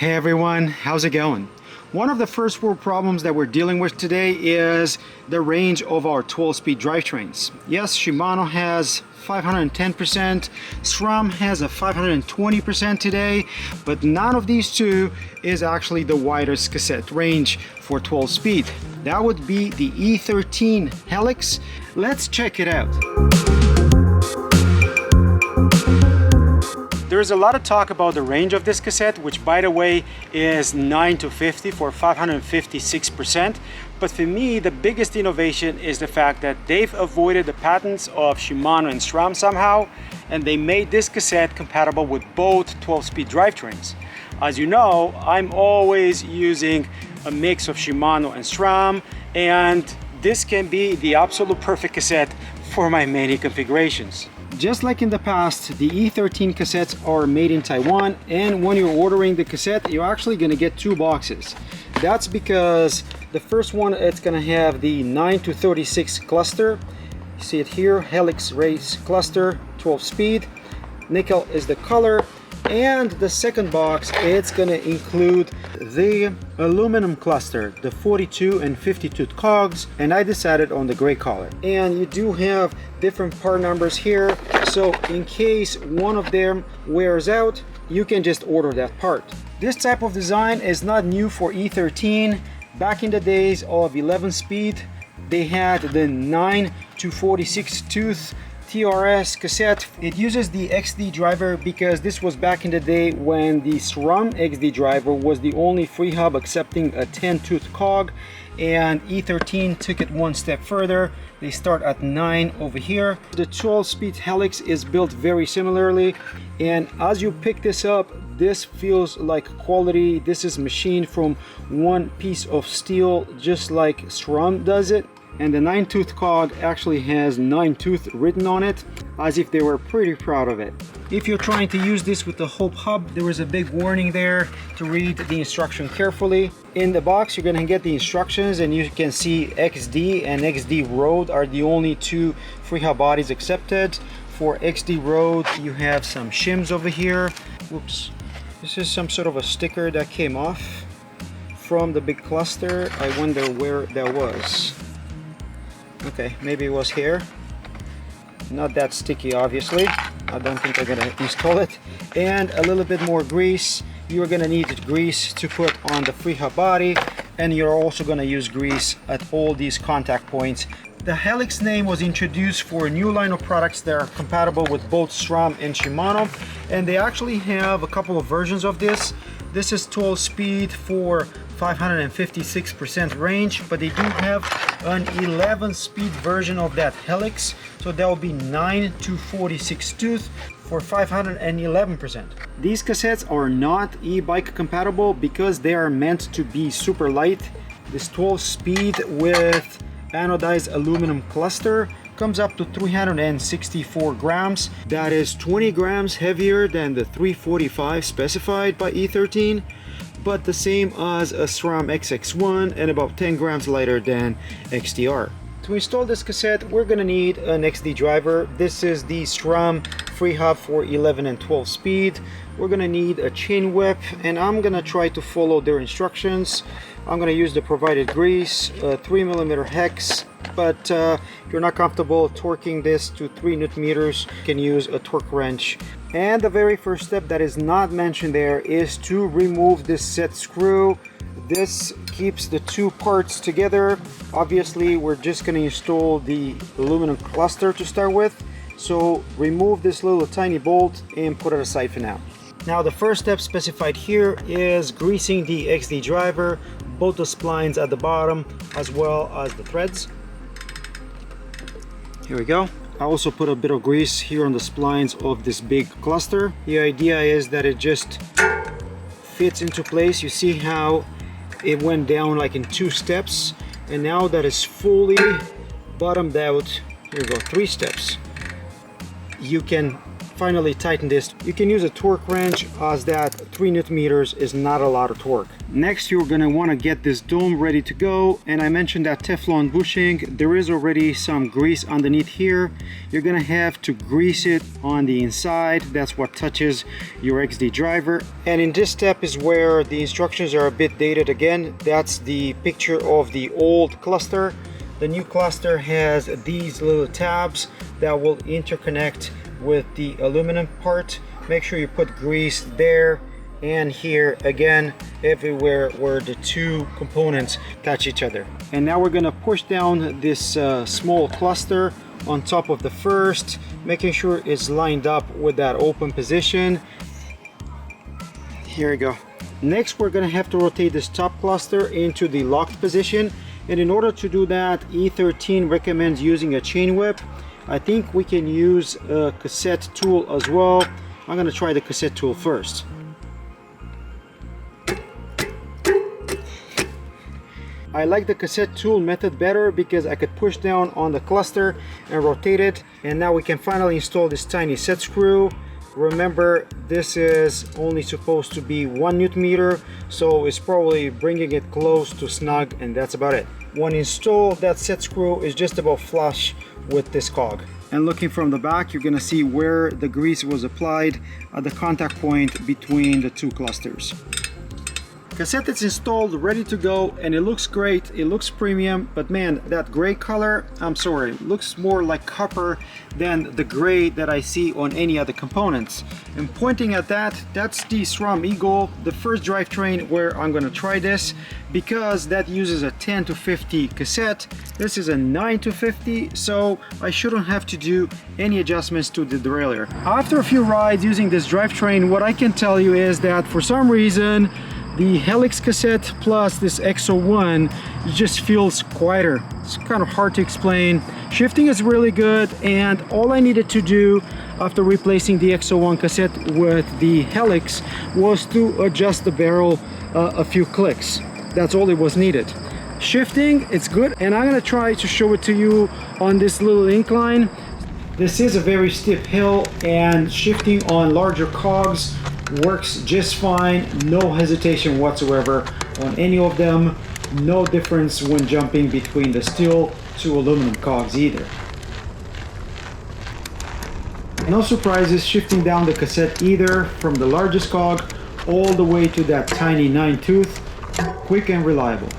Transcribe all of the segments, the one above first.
Hey everyone, how's it going? One of the first world problems that we're dealing with today is the range of our 12-speed drivetrains. Yes, Shimano has 510%, SRAM has a 520% today, but none of these two is actually the widest cassette range for 12-speed. That would be the E13 Helix. Let's check it out. There's a lot of talk about the range of this cassette, which by the way is 9 to 50 for 556%. But for me, the biggest innovation is the fact that they've avoided the patents of Shimano and SRAM somehow, and they made this cassette compatible with both 12-speed drivetrains. As you know, I'm always using a mix of Shimano and SRAM, and this can be the absolute perfect cassette for my many configurations. Just like in the past, the E13 cassettes are made in Taiwan, and when you're ordering the cassette, you're actually going to get two boxes. That's because the first one, it's going to have the 9 to 36 cluster. You see it here, Helix Race cluster, 12 speed. Nickel is the color. And the second box, it's going to include the aluminum cluster, the 42 and 52 cogs, and I decided on the gray color. And you do have different part numbers here, so in case one of them wears out, you can just order that part. This type of design is not new for E13. Back in the days of 11 speed, they had the 9 to 46 tooth TRS cassette. It uses the XD driver because this was back in the day when the SRAM XD driver was the only free hub accepting a 10-tooth cog, and E13 took it one step further. They start at 9 over here. The 12-speed Helix is built very similarly, and as you pick this up, this feels like quality. This is machined from one piece of steel, just like SRAM does it. And the 9-tooth cog actually has 9-tooth written on it, as if they were pretty proud of it. If you're trying to use this with the Hope hub, there is a big warning there to read the instruction carefully. In the box, you're gonna get the instructions, and you can see XD and XD Road are the only two free hub bodies accepted. For XD Road, you have some shims over here. Whoops. This is some sort of a sticker that came off from the big cluster. I wonder where that was. Okay, maybe it was here. Not that sticky, obviously. I don't think I'm gonna install it. And a little bit more grease. You're gonna need grease to put on the free hub body, and you're also gonna use grease at all these contact points. The Helix name was introduced for a new line of products that are compatible with both SRAM and Shimano, and they actually have a couple of versions of this. This is 12 speed for 556% range, but they do have an 11 speed version of that Helix, so that will be 9 to 46 tooth for 511%. These cassettes are not e-bike compatible because they are meant to be super light. This 12 speed with anodized aluminum cluster comes up to 364 grams. That is 20 grams heavier than the 345 specified by E13, but the same as a SRAM XX1 and about 10 grams lighter than XDR. To install this cassette, we're gonna need an XD driver. This is the SRAM free hub for 11 and 12 speed. We're gonna need a chain whip, and I'm gonna try to follow their instructions. I'm gonna use the provided grease, a 3mm hex, but if you're not comfortable torquing this to 3 Newton meters, you can use a torque wrench. And the very first step that is not mentioned there is to remove this set screw. This keeps the two parts together. Obviously, we're just going to install the aluminum cluster to start with. So remove this little tiny bolt and put it aside for now. Now the first step specified here is greasing the XD driver, both the splines at the bottom as well as the threads. Here we go. I also put a bit of grease here on the splines of this big cluster. The idea is that it just fits into place. You see how it went down like in 2 steps, and now that it's fully bottomed out, here we go, 3 steps. You can finally tighten this. You can use a torque wrench, as that 3 Newton meters is not a lot of torque. Next, you're going to want to get this dome ready to go, and I mentioned that Teflon bushing. There is already some grease underneath here. You're going to have to grease it on the inside. That's what touches your XD driver. And in this step is where the instructions are a bit dated again. That's the picture of the old cluster. The new cluster has these little tabs that will interconnect with the aluminum part. Make sure you put grease there and here, again, everywhere where the two components touch each other. And now we're going to push down this small cluster on top of the first, making sure it's lined up with that open position. Here we go. Next, we're going to have to rotate this top cluster into the locked position, and in order to do that, E13 recommends using a chain whip. I think we can use a cassette tool as well. I'm going to try the cassette tool first. I like the cassette tool method better because I could push down on the cluster and rotate it. And now we can finally install this tiny set screw. Remember, this is only supposed to be 1 Newton meter, so it's probably bringing it close to snug, and that's about it. When installed, that set screw is just about flush with this cog. And looking from the back, you're gonna see where the grease was applied at the contact point between the two clusters. Cassette is installed, ready to go, and it looks great. It looks premium, but man, that gray color, I'm sorry, looks more like copper than the gray that I see on any other components. And pointing at that, that's the SRAM Eagle, the first drivetrain where I'm gonna try this, because that uses a 10 to 50 cassette. This is a 9 to 50, so I shouldn't have to do any adjustments to the derailleur. After a few rides using this drivetrain, what I can tell you is that for some reason, the Helix cassette plus this X01 just feels quieter. It's kind of hard to explain. Shifting is really good, and all I needed to do after replacing the X01 cassette with the Helix was to adjust the barrel a few clicks. That's all it was needed. Shifting, it's good, and I'm gonna try to show it to you on this little incline. This is a very steep hill, and shifting on larger cogs works just fine. No hesitation whatsoever on any of them. No difference when jumping between the steel to aluminum cogs either. No surprises shifting down the cassette either, from the largest cog all the way to that tiny 9-tooth. Quick and reliable.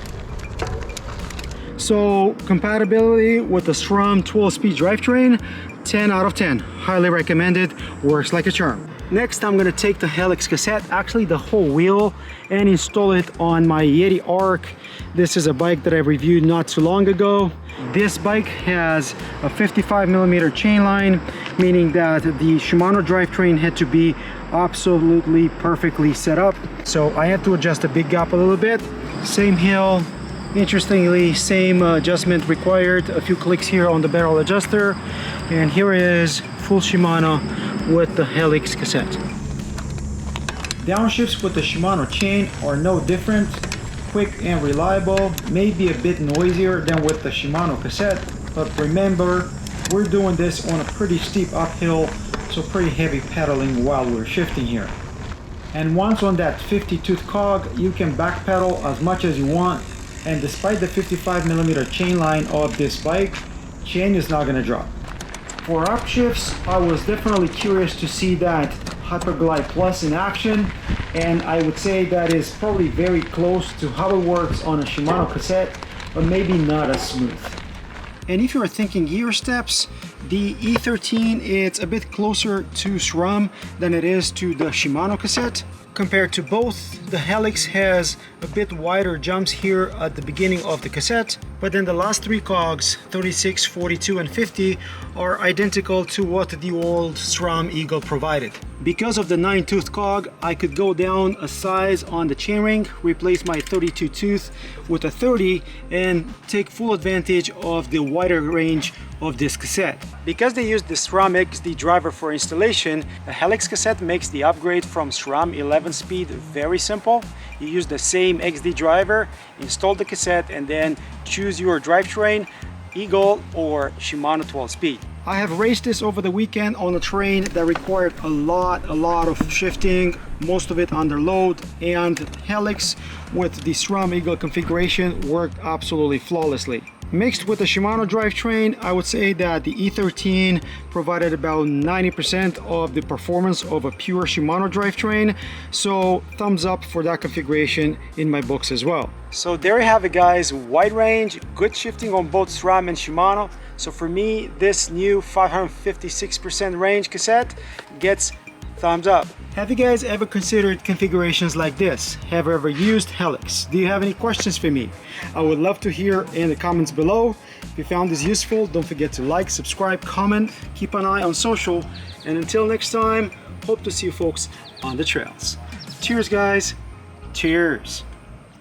So compatibility with the SRAM 12-speed drivetrain, 10 out of 10. Highly recommended. Works like a charm. Next, I'm going to take the Helix cassette, actually the whole wheel, and install it on my Yeti Arc. This is a bike that I reviewed not too long ago. This bike has a 55mm chain line, meaning that the Shimano drivetrain had to be absolutely perfectly set up. So I had to adjust the big gap a little bit. Same hill. Interestingly, same adjustment required. A few clicks here on the barrel adjuster. And here is full Shimano with the Helix cassette. Downshifts with the Shimano chain are no different. Quick and reliable, maybe a bit noisier than with the Shimano cassette, but remember, we're doing this on a pretty steep uphill, so pretty heavy pedaling while we're shifting here. And once on that 50-tooth cog, you can backpedal as much as you want, and despite the 55mm chain line of this bike, chain is not going to drop. For upshifts, I was definitely curious to see that Hyperglide Plus in action, and I would say that is probably very close to how it works on a Shimano cassette, but maybe not as smooth. And if you're thinking gear steps, the E13, it's a bit closer to SRAM than it is to the Shimano cassette. Compared to both, the Helix has a bit wider jumps here at the beginning of the cassette, but then the last three cogs, 36, 42 and 50, are identical to what the old SRAM Eagle provided. Because of the 9-tooth cog, I could go down a size on the chainring, replace my 32 tooth with a 30, and take full advantage of the wider range of this cassette. Because they use the SRAM XD driver for installation, the Helix cassette makes the upgrade from SRAM 11 speed very simple. You use the same XD driver, install the cassette, and then choose your drivetrain, Eagle or Shimano 12 speed. I have raced this over the weekend on a terrain that required a lot of shifting, most of it under load, and Helix with the SRAM Eagle configuration worked absolutely flawlessly. Mixed with the Shimano drivetrain, I would say that the E13 provided about 90% of the performance of a pure Shimano drivetrain, so thumbs up for that configuration in my books as well. So there you have it, guys. Wide range, good shifting on both SRAM and Shimano. So for me, this new 556% range cassette gets thumbs up. Have you guys ever considered configurations like this? Have you ever used Helix? Do you have any questions for me? I would love to hear in the comments below. If you found this useful, don't forget to like, subscribe, comment, keep an eye on social, and until next time, hope to see you folks on the trails. Cheers, guys. Cheers.